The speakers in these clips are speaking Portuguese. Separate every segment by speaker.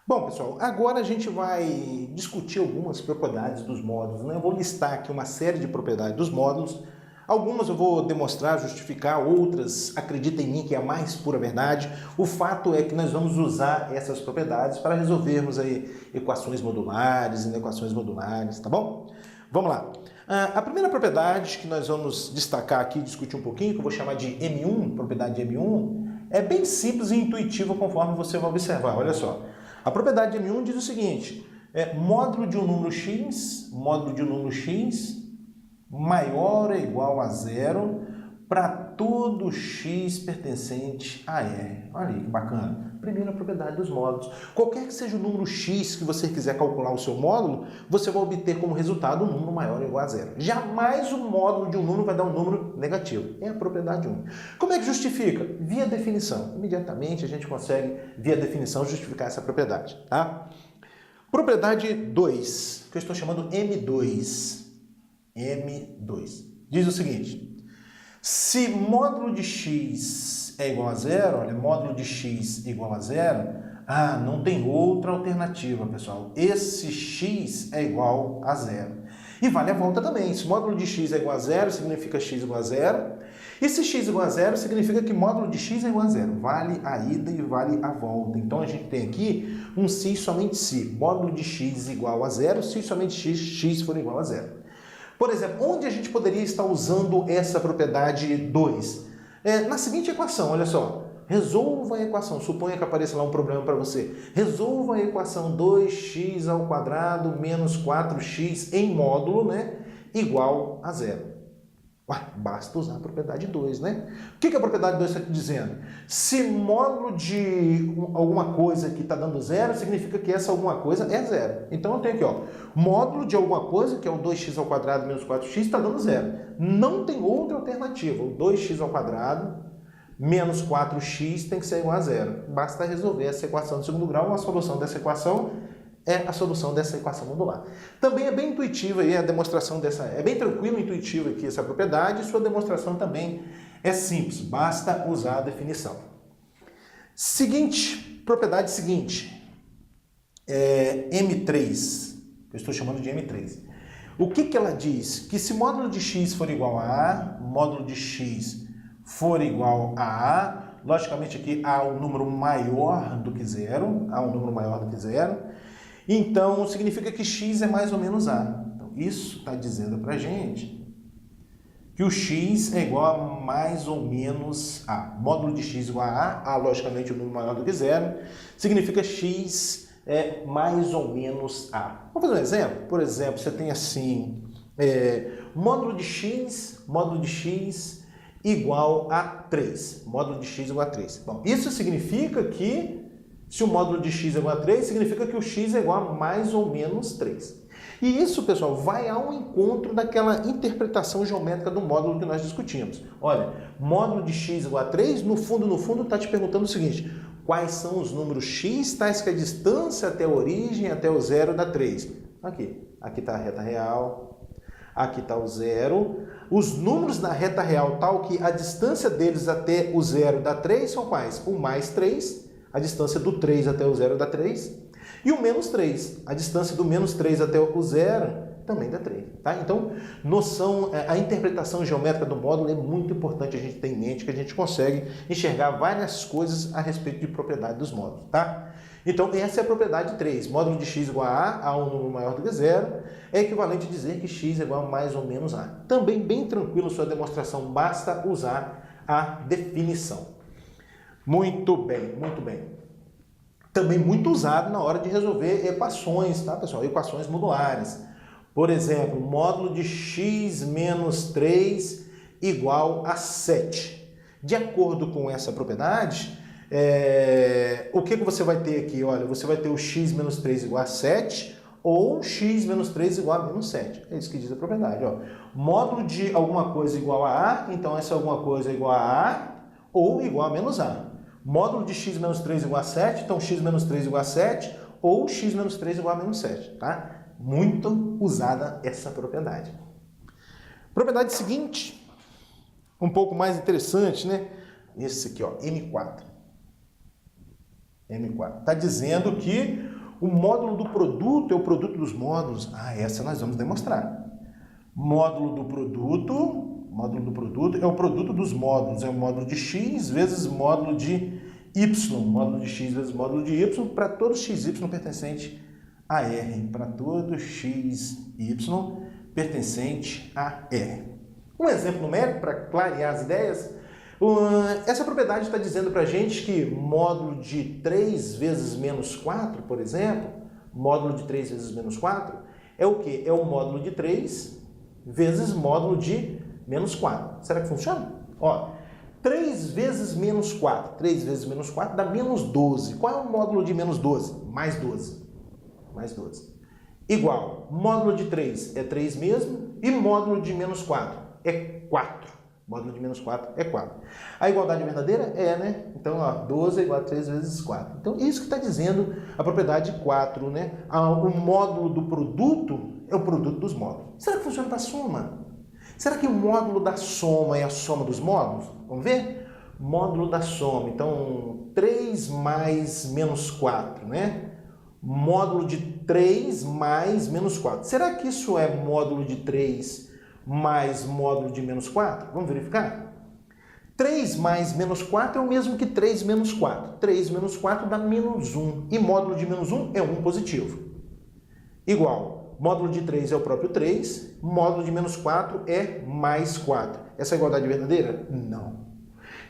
Speaker 1: Bom, pessoal, agora a gente vai discutir algumas propriedades dos módulos, né? Eu vou listar aqui uma série de propriedades dos módulos. Algumas eu vou demonstrar, justificar, outras, acredita em mim, que é a mais pura verdade. O fato é que nós vamos usar essas propriedades para resolvermos aí equações modulares e inequações modulares, tá bom? Vamos lá. A primeira propriedade que nós vamos destacar aqui, discutir um pouquinho, que eu vou chamar de M1, propriedade de M1, é bem simples e intuitiva conforme você vai observar. Olha só. A propriedade de M1 diz o seguinte, módulo de um número x, maior ou igual a zero para todo x pertencente a R. Olha aí que bacana. Primeira propriedade dos módulos. Qualquer que seja o número x que você quiser calcular o seu módulo, você vai obter como resultado um número maior ou igual a zero. Jamais o módulo de um número vai dar um número negativo. É a propriedade 1. Como é que justifica? Via definição. Imediatamente a gente consegue, via definição, justificar essa propriedade. Tá? Propriedade 2, que eu estou chamando M2. M2. Diz o seguinte, se módulo de x é igual a zero, olha, módulo de x igual a zero, não tem outra alternativa, pessoal. Esse x é igual a zero. E vale a volta também. Se módulo de x é igual a zero, significa x igual a zero. E se x igual a zero, significa que módulo de x é igual a zero. Vale a ida e vale a volta. Então, a gente tem aqui um se e somente se. Módulo de x igual a zero, se e somente x for igual a zero. Por exemplo, onde a gente poderia estar usando essa propriedade 2? Na seguinte equação, olha só. Resolva a equação, suponha que apareça lá um problema para você. Resolva a equação 2x ao quadrado menos 4x em módulo, né, igual a zero. Basta usar a propriedade 2, né? O que a propriedade 2 está dizendo? Se módulo de alguma coisa que está dando zero, significa que essa alguma coisa é zero. Então eu tenho aqui, ó, módulo de alguma coisa, que é o 2x ao quadrado menos 4x, está dando zero. Não tem outra alternativa. O 2x ao quadrado menos 4x tem que ser igual a zero. Basta resolver essa equação de segundo grau. A solução dessa equação é a solução dessa equação modular. Também é bem intuitiva aí a demonstração dessa, é bem tranquilo e intuitivo aqui essa propriedade, e sua demonstração também é simples, basta usar a definição. Propriedade seguinte, M3, eu estou chamando de M3. O que ela diz? Que se módulo de x for igual a A, módulo de x for igual a A, logicamente aqui há um número maior do que zero, então significa que x é mais ou menos A. Então, isso está dizendo para a gente que o x é igual a mais ou menos A. Módulo de x igual a A, logicamente um número maior do que zero, significa x é mais ou menos A. Vamos fazer um exemplo? Por exemplo, você tem assim, módulo de x igual a 3. Módulo de x igual a 3. Bom, isso significa que, se o módulo de x é igual a 3, significa que o x é igual a mais ou menos 3. E isso, pessoal, vai ao encontro daquela interpretação geométrica do módulo que nós discutimos. Olha, módulo de x igual a 3, no fundo, está te perguntando o seguinte, quais são os números x, tais que a distância até a origem, até o zero dá 3. Aqui está a reta real, aqui está o zero. Os números da reta real, tal que a distância deles até o zero dá 3, são quais? O mais 3, a distância do 3 até o zero dá 3, e o menos 3, a distância do menos 3 até o zero também dá 3. Tá? Então, a interpretação geométrica do módulo é muito importante a gente ter em mente, que a gente consegue enxergar várias coisas a respeito de propriedade dos módulos. Tá? Então, essa é a propriedade 3. Módulo de x igual a A, um número maior do que zero, é equivalente a dizer que x é igual a mais ou menos A. Também bem tranquilo sua demonstração, basta usar a definição. Muito bem, muito bem. Também muito usado na hora de resolver equações, tá, pessoal? Equações modulares. Por exemplo, módulo de x menos 3 igual a 7. De acordo com essa propriedade, o que você vai ter aqui? Olha, você vai ter o x menos 3 igual a 7 ou x menos 3 igual a menos 7. É isso que diz a propriedade. Ó. Módulo de alguma coisa igual a A, então essa alguma coisa é igual a A ou igual a menos A. Módulo de x menos 3 igual a 7, então x menos 3 igual a 7, ou x menos 3 igual a menos 7. Tá? Muito usada essa propriedade. Propriedade seguinte, um pouco mais interessante, né? Esse aqui, ó, M4. M4. Está dizendo que O módulo do produto é o produto dos módulos. Ah, essa nós vamos demonstrar. Módulo do produto é o produto dos módulos. É o módulo de x vezes módulo de y. Módulo de x vezes módulo de y para todo xy pertencente a R. Para todo xy pertencente a R. Um exemplo numérico para clarear as ideias. Essa propriedade está dizendo para a gente que módulo de 3 vezes menos 4, por exemplo, módulo de 3 vezes menos 4, é o quê? É o módulo de 3 vezes módulo de menos 4. Será que funciona? Ó, 3 vezes menos 4. 3 vezes menos 4 dá menos 12. Qual é o módulo de menos 12? Mais 12. Mais 12. Igual, módulo de 3 é 3 mesmo e módulo de menos 4 é 4. Módulo de menos 4 é 4. A igualdade verdadeira é, né? Então, ó, 12 é igual a 3 vezes 4. Então, isso que está dizendo a propriedade 4, né? O módulo do produto é o produto dos módulos. Será que funciona para a soma? Será que o módulo da soma é a soma dos módulos? Vamos ver? Módulo da soma. Então, 3 mais menos 4, né? Módulo de 3 mais menos 4. Será que isso é módulo de 3 mais módulo de menos 4? Vamos verificar? 3 mais menos 4 é o mesmo que 3 menos 4. 3 menos 4 dá menos 1. E módulo de menos 1 é 1 positivo. Igual, módulo de 3 é o próprio 3, módulo de menos 4 é mais 4. Essa é a igualdade verdadeira? Não.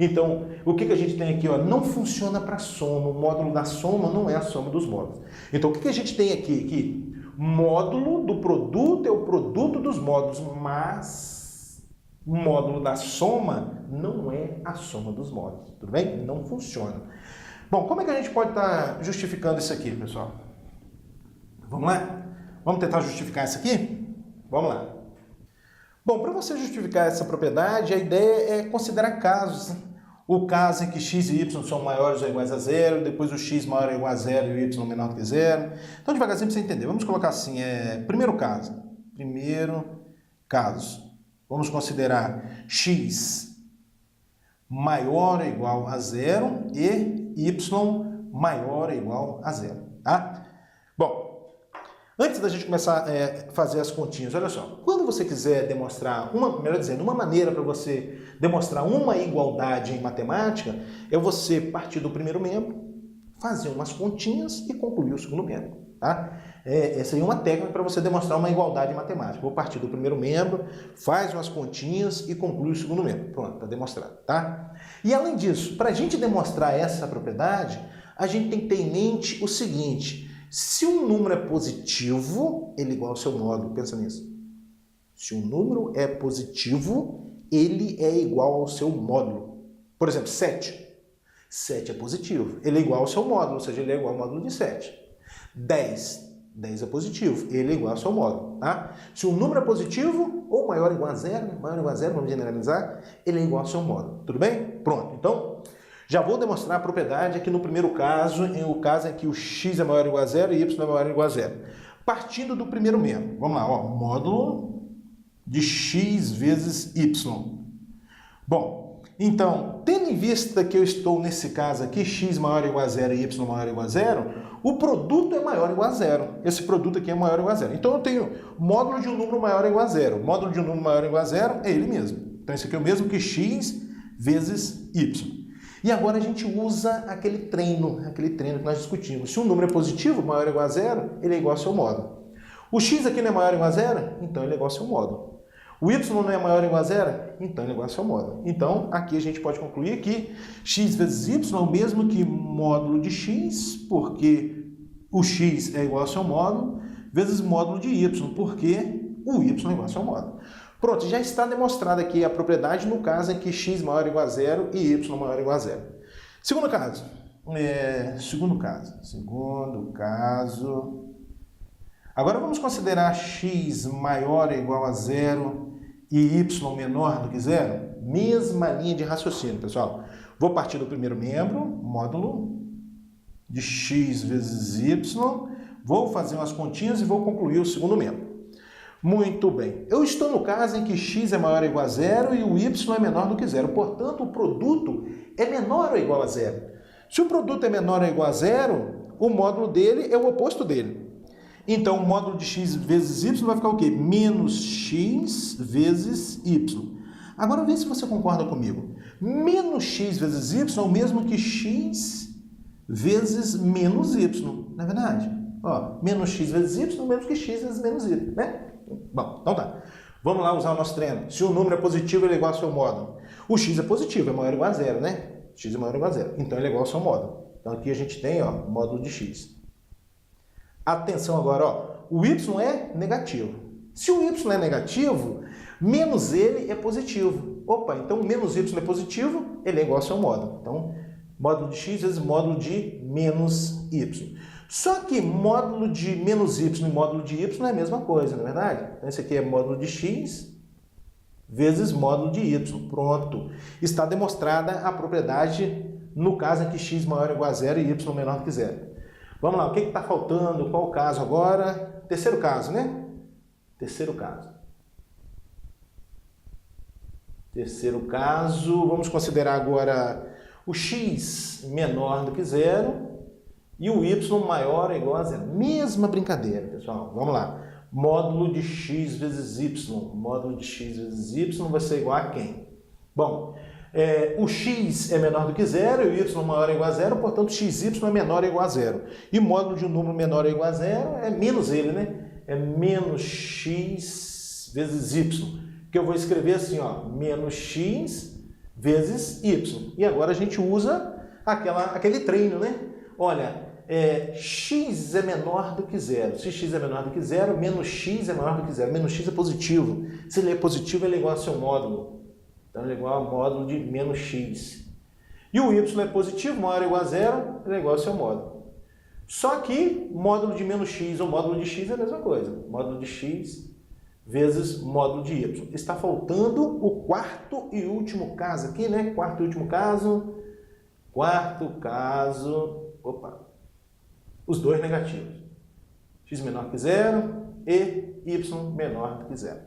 Speaker 1: Então, o que a gente tem aqui? Ó, não funciona para soma. O módulo da soma não é a soma dos módulos. Então, o que a gente tem aqui? Módulo do produto é o produto dos módulos, mas o módulo da soma não é a soma dos módulos, tudo bem? Não funciona. Bom, como é que a gente pode estar justificando isso aqui, pessoal? Vamos lá? Vamos tentar justificar isso aqui? Vamos lá. Bom, para você justificar essa propriedade, a ideia é considerar casos. O caso em que x e y são maiores ou iguais a zero, depois o x maior ou igual a zero e o y menor que zero. Então, devagarzinho para você entender. Vamos colocar assim, primeiro caso. Vamos considerar x maior ou igual a zero e y maior ou igual a zero. Tá? Bom, antes da gente começar a fazer as continhas, olha só. Quando você quiser demonstrar, uma maneira para você demonstrar uma igualdade em matemática é você partir do primeiro membro, fazer umas continhas e concluir o segundo membro. Tá? Essa aí é uma técnica para você demonstrar uma igualdade em matemática. Vou partir do primeiro membro, faz umas continhas e conclui o segundo membro. Pronto, está demonstrado. Tá? E além disso, para a gente demonstrar essa propriedade, a gente tem que ter em mente o seguinte: se um número é positivo, ele é igual ao seu módulo. Pensa nisso. Se um número é positivo, ele é igual ao seu módulo. Por exemplo, 7. 7 é positivo. Ele é igual ao seu módulo, ou seja, ele é igual ao módulo de 7. 10. 10 é positivo. Ele é igual ao seu módulo. Tá? Se um número é positivo, ou maior ou igual a zero, vamos generalizar, ele é igual ao seu módulo. Tudo bem? Pronto. Então, já vou demonstrar a propriedade aqui no primeiro caso, o caso em que o x é maior ou igual a zero e y é maior ou igual a zero. Partindo do primeiro membro. Vamos lá, ó, módulo de x vezes y. Bom, então, tendo em vista que eu estou nesse caso aqui, x maior ou igual a zero e y maior ou igual a zero, o produto é maior ou igual a zero. Esse produto aqui é maior ou igual a zero. Então, eu tenho módulo de um número maior ou igual a zero. O módulo de um número maior ou igual a zero é ele mesmo. Então, esse aqui é o mesmo que x vezes y. E agora a gente usa aquele treino que nós discutimos. Se um número é positivo, maior ou igual a zero, ele é igual ao seu módulo. O x aqui não é maior ou igual a zero, então ele é igual ao seu módulo. O y não é maior ou igual a zero, então ele é igual ao seu módulo. Então, aqui a gente pode concluir que x vezes y é o mesmo que módulo de x, porque o x é igual ao seu módulo, vezes módulo de y, porque o y é igual ao seu módulo. Pronto, já está demonstrada aqui a propriedade no caso em que x maior ou igual a zero e y maior ou igual a zero. Segundo caso. Agora vamos considerar x maior ou igual a zero e y menor do que zero. Mesma linha de raciocínio, pessoal. Vou partir do primeiro membro, módulo de x vezes y. Vou fazer umas continhas e vou concluir o segundo membro. Muito bem. Eu estou no caso em que x é maior ou igual a zero e o y é menor do que zero. Portanto, o produto é menor ou igual a zero. Se o produto é menor ou igual a zero, o módulo dele é o oposto dele. Então, o módulo de x vezes y vai ficar o quê? Menos x vezes y. Agora, vê se você concorda comigo. Menos x vezes y é o mesmo que x vezes menos y, não é verdade? Ó, menos x vezes y é o mesmo que x vezes menos y, né? Bom, então tá. Vamos lá usar o nosso treino. Se o número é positivo, ele é igual ao seu módulo. O x é positivo, é maior ou igual a zero, né? X é maior ou igual a zero. Então, ele é igual ao seu módulo. Então, aqui a gente tem, ó, módulo de x. Atenção agora, ó. O y é negativo. Se o y é negativo, menos ele é positivo. Opa, então menos y é positivo, ele é igual ao seu módulo. Então, módulo de x vezes módulo de menos y. Só que módulo de menos y e módulo de y é a mesma coisa, não é verdade? Então, esse aqui é módulo de x vezes módulo de y. Pronto. Está demonstrada a propriedade no caso em que x maior ou igual a zero e y menor que zero. Vamos lá, o que está faltando? Qual o caso agora? Terceiro caso, né? Terceiro caso. Terceiro caso, vamos considerar agora o x menor do que zero e o y maior ou igual a zero. Mesma brincadeira, pessoal. Vamos lá. Módulo de x vezes y. Módulo de x vezes y vai ser igual a quem? Bom, o x é menor do que zero e o y maior ou igual a zero, portanto, xy é menor ou igual a zero. E módulo de um número menor ou igual a zero é menos ele, né? É menos x vezes y. Que eu vou escrever assim, ó, menos x vezes y. E agora a gente usa aquele treino, né? Olha, x é menor do que zero. Se x é menor do que zero, menos x é maior do que zero. Menos x é positivo. Se ele é positivo, ele é igual ao seu módulo. Então, ele é igual ao módulo de menos x. E o y é positivo, maior ou igual a zero, ele é igual ao seu módulo. Só que módulo de menos x ou módulo de x é a mesma coisa. Módulo de x vezes módulo de y. Está faltando o quarto e último caso aqui, né? Quarto e último caso. Quarto caso. Opa! Os dois negativos. X menor que zero e y menor do que zero.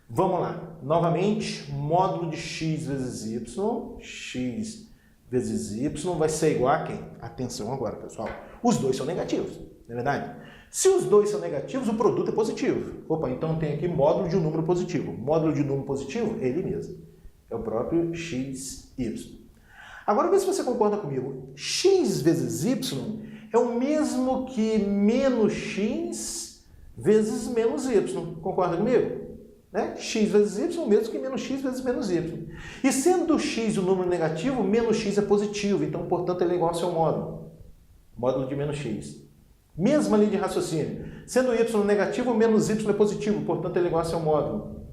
Speaker 1: Vamos lá. Novamente, módulo de x vezes y. X vezes y vai ser igual a quem? Atenção agora, pessoal. Os dois são negativos, não é verdade? Se os dois são negativos, o produto é positivo. Opa, então tem aqui módulo de um número positivo. Módulo de um número positivo, ele mesmo. É o próprio x, y. Agora, vê se você concorda comigo. X vezes y é o mesmo que menos x vezes menos y. Concorda comigo? Né? X vezes y é o mesmo que menos x vezes menos y. E sendo x o número negativo, menos x é positivo. Então, portanto, ele é igual ao seu módulo. Módulo de menos x. Mesma linha de raciocínio. Sendo y negativo, menos y é positivo. Portanto, ele é igual ao seu módulo.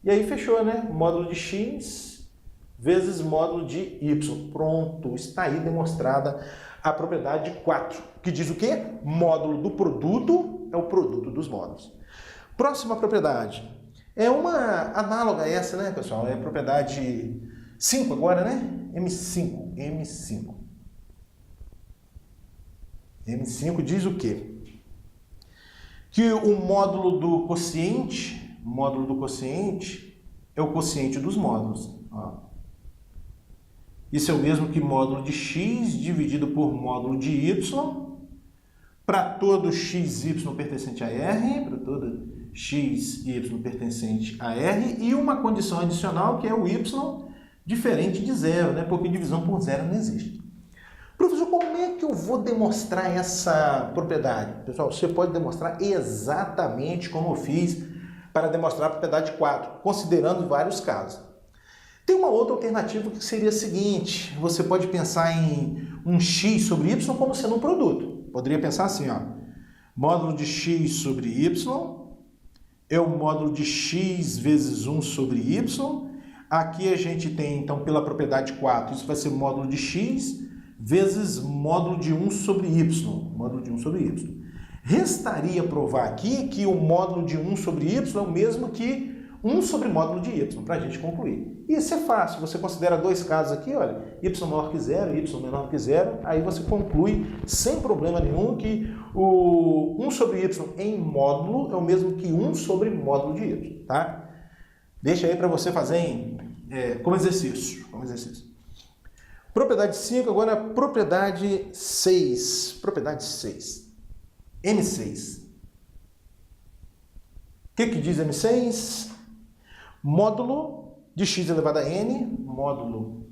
Speaker 1: E aí fechou, né? Módulo de x vezes módulo de y. Pronto. Está aí demonstrada a propriedade 4. Que diz o quê? Módulo do produto é o produto dos módulos. Próxima propriedade. É uma análoga a essa, né, pessoal? É a propriedade 5 agora, né? M5. M5 diz o quê? Que o módulo do quociente é o quociente dos módulos. Ó. Isso é o mesmo que módulo de x dividido por módulo de y para todo xy pertencente a R, para todo xy pertencente a R, e uma condição adicional que é o y diferente de zero, né? Porque divisão por zero não existe. Professor, como é que eu vou demonstrar essa propriedade? Pessoal, você pode demonstrar exatamente como eu fiz para demonstrar a propriedade 4, considerando vários casos. Tem uma outra alternativa que seria a seguinte: você pode pensar em um x sobre y como sendo um produto. Poderia pensar assim, ó, módulo de x sobre y é o módulo de x vezes 1 sobre y. Aqui a gente tem, então, pela propriedade 4, isso vai ser módulo de x vezes módulo de 1 sobre y. Módulo de 1 sobre y. Restaria provar aqui que o módulo de 1 sobre y é o mesmo que 1 sobre módulo de y, para a gente concluir. E isso é fácil, você considera dois casos aqui, olha, y maior que zero, y menor que zero, aí você conclui sem problema nenhum que o 1 sobre y em módulo é o mesmo que 1 sobre módulo de y, tá? Deixa aí para você fazer como exercício. Propriedade 5, agora a propriedade 6. Propriedade 6. M6. O que diz M6? Módulo de x elevado a n, módulo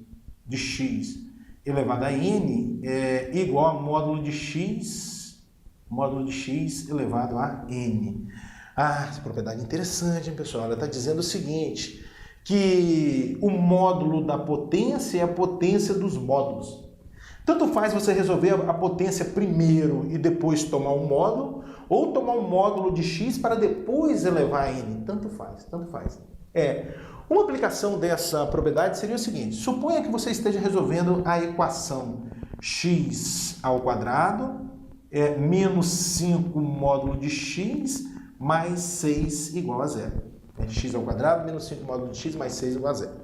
Speaker 1: de x elevado a n é igual a módulo de x elevado a n. Ah, essa propriedade é interessante, hein, pessoal? Ela está dizendo o seguinte, que o módulo da potência é a potência dos módulos. Tanto faz você resolver a potência primeiro e depois tomar um módulo, ou tomar um módulo de x para depois elevar a n. Tanto faz, tanto faz. Uma aplicação dessa propriedade seria o seguinte, suponha que você esteja resolvendo a equação x ao quadrado menos 5 módulo de x mais 6 igual a zero. X ao quadrado menos 5 módulo de x mais 6 igual a zero.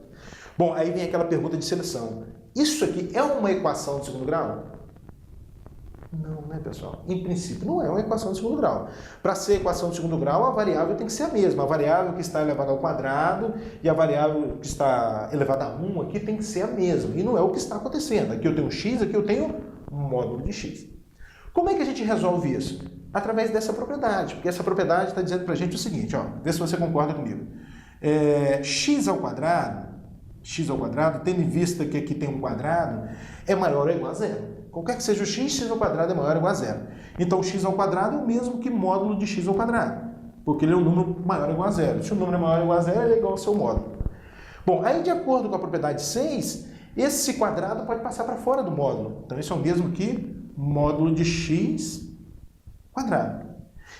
Speaker 1: Bom, aí vem aquela pergunta de seleção. Isso aqui é uma equação de segundo grau? Não, né, pessoal? Em princípio, não é uma equação de segundo grau. Para ser equação de segundo grau, a variável tem que ser a mesma. A variável que está elevada ao quadrado e a variável que está elevada a 1 aqui tem que ser a mesma. E não é o que está acontecendo. Aqui eu tenho x, aqui eu tenho um módulo de x. Como é que a gente resolve isso? Através dessa propriedade. Porque essa propriedade está dizendo para a gente o seguinte, ó, vê se você concorda comigo. X ao quadrado, tendo em vista que aqui tem um quadrado, é maior ou igual a zero. Qualquer que seja o x ao quadrado é maior ou igual a zero. Então, x ao quadrado é o mesmo que módulo de x ao quadrado, porque ele é um número maior ou igual a zero. Se o número é maior ou igual a zero, ele é igual ao seu módulo. Bom, aí de acordo com a propriedade 6, esse quadrado pode passar para fora do módulo. Então, isso é o mesmo que módulo de x quadrado.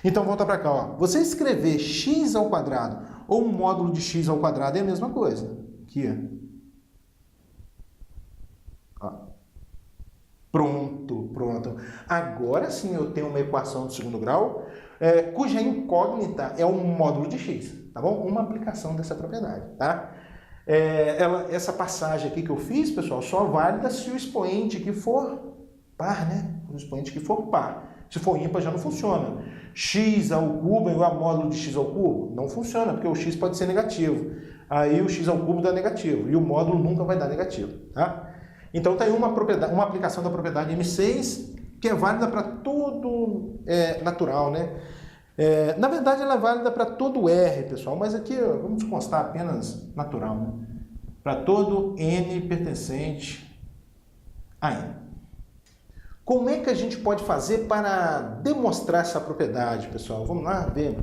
Speaker 1: Então, volta para cá. Ó. Você escrever x ao quadrado ou um módulo de x ao quadrado é a mesma coisa. Aqui, ó. Pronto. Agora sim eu tenho uma equação de segundo grau, cuja incógnita é um módulo de x, tá bom? Uma aplicação dessa propriedade, tá? Essa passagem aqui que eu fiz, pessoal, só é válida se o expoente aqui for par, né? O expoente que for par. Se for ímpar já não funciona. X ao cubo é igual a módulo de x ao cubo? Não funciona, porque o x pode ser negativo. Aí o x ao cubo dá negativo, e o módulo nunca vai dar negativo, tá? Então, tem uma aplicação da propriedade M6 que é válida para todo natural, né? Na verdade, ela é válida para todo R, pessoal, mas aqui vamos constar apenas natural, né? Para todo N pertencente a N. Como é que a gente pode fazer para demonstrar essa propriedade, pessoal? Vamos lá ver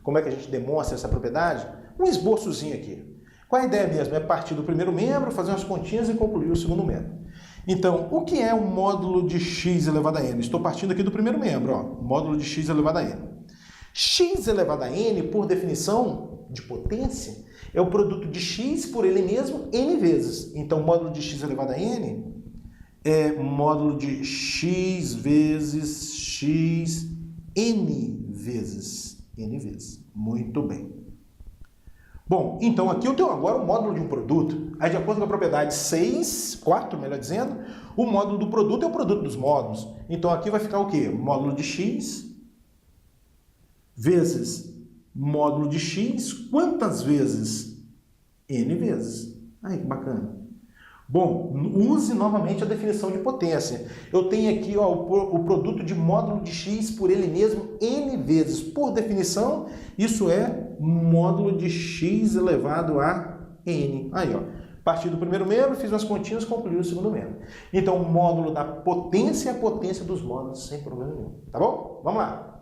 Speaker 1: como é que a gente demonstra essa propriedade? Um esboçozinho aqui. Qual a ideia mesmo? É partir do primeiro membro, fazer umas continhas e concluir o segundo membro. Então, o que é o módulo de x elevado a n? Estou partindo aqui do primeiro membro, ó, módulo de x elevado a n. X elevado a n, por definição de potência, é o produto de x por ele mesmo n vezes. Então, módulo de x elevado a n é módulo de x vezes x n vezes. N vezes. Muito bem. Bom, então aqui eu tenho agora o módulo de um produto. Aí, de acordo com a propriedade 4, melhor dizendo, o módulo do produto é o produto dos módulos. Então aqui vai ficar o quê? Módulo de x vezes módulo de x, quantas vezes? N vezes. Aí, que bacana. Bom, use novamente a definição de potência. Eu tenho aqui ó, o produto de módulo de x por ele mesmo n vezes. Por definição, isso é módulo de x elevado a n. Aí, ó, parti do primeiro membro, fiz umas continhas, concluí o segundo membro. Então, o módulo da potência é a potência dos módulos, sem problema nenhum. Tá bom? Vamos lá.